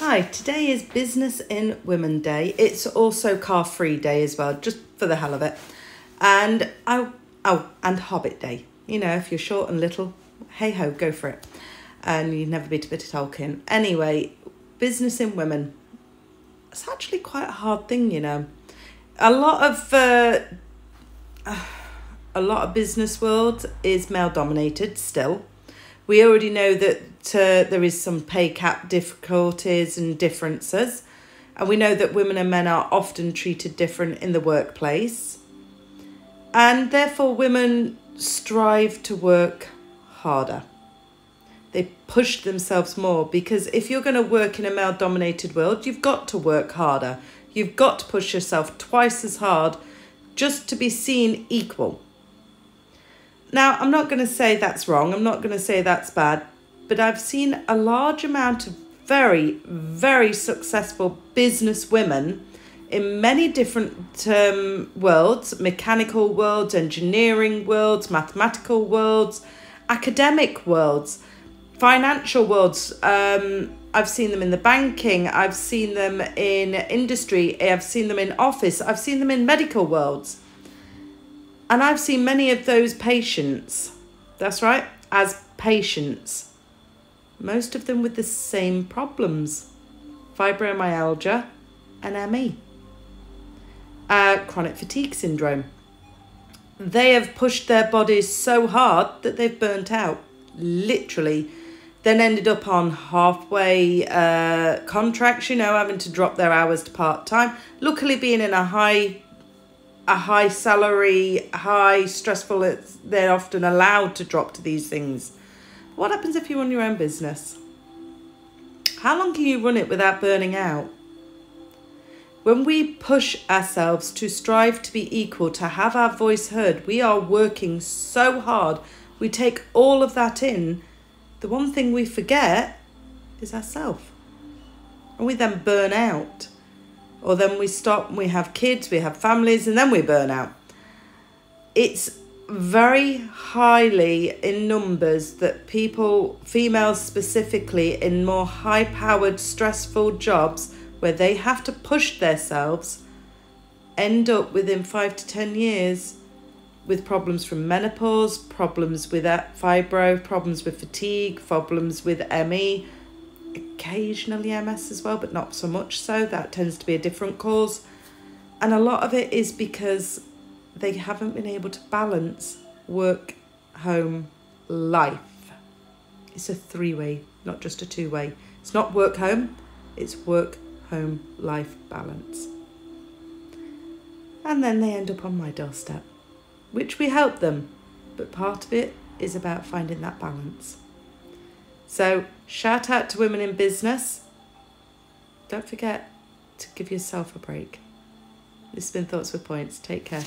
Hi, today is Business in Women Day. It's also Car Free Day as well, just for the hell of it. And and Hobbit Day. You know, if you're short and little, hey ho, go for it. And you never beat a bit of Tolkien. Anyway, business in women. It's actually quite a hard thing, you know. A lot of business world is male dominated still. We already know that there is some pay cap difficulties and differences. And we know that women and men are often treated different in the workplace. And therefore women strive to work harder. They push themselves more, because if you're going to work in a male dominated world, you've got to work harder. You've got to push yourself twice as hard just to be seen equal. Now, I'm not going to say that's wrong. I'm not going to say that's bad. But I've seen a large amount of very, very successful business women in many different worlds, mechanical worlds, engineering worlds, mathematical worlds, academic worlds, financial worlds. I've seen them in the banking. I've seen them in industry. I've seen them in office. I've seen them in medical worlds. And I've seen many of those patients, that's right, as patients. Most of them with the same problems. Fibromyalgia and ME. Chronic fatigue syndrome. They have pushed their bodies so hard that they've burnt out, literally. Then ended up on halfway contracts, you know, having to drop their hours to part-time. Luckily being in a high salary, high stressful, they're often allowed to drop to these things. What happens if you run your own business? How long can you run it without burning out? When we push ourselves to strive to be equal, to have our voice heard, we are working so hard. We take all of that in. The one thing we forget is ourselves. And we then burn out. Or then we stop, we have kids, we have families, and then we burn out. It's very highly in numbers that people, females specifically, in more high-powered, stressful jobs where they have to push themselves, end up within 5 to 10 years with problems from menopause, problems with fibro, problems with fatigue, problems with ME, occasionally MS as well, but not so much so. That tends to be a different cause. And a lot of it is because they haven't been able to balance work, home, life. It's a three-way, not just a two-way. It's not work, home, it's work, home, life balance. And then they end up on my doorstep, which we help them. But part of it is about finding that balance. So shout out to women in business. Don't forget to give yourself a break. This has been Thoughts with Points. Take care.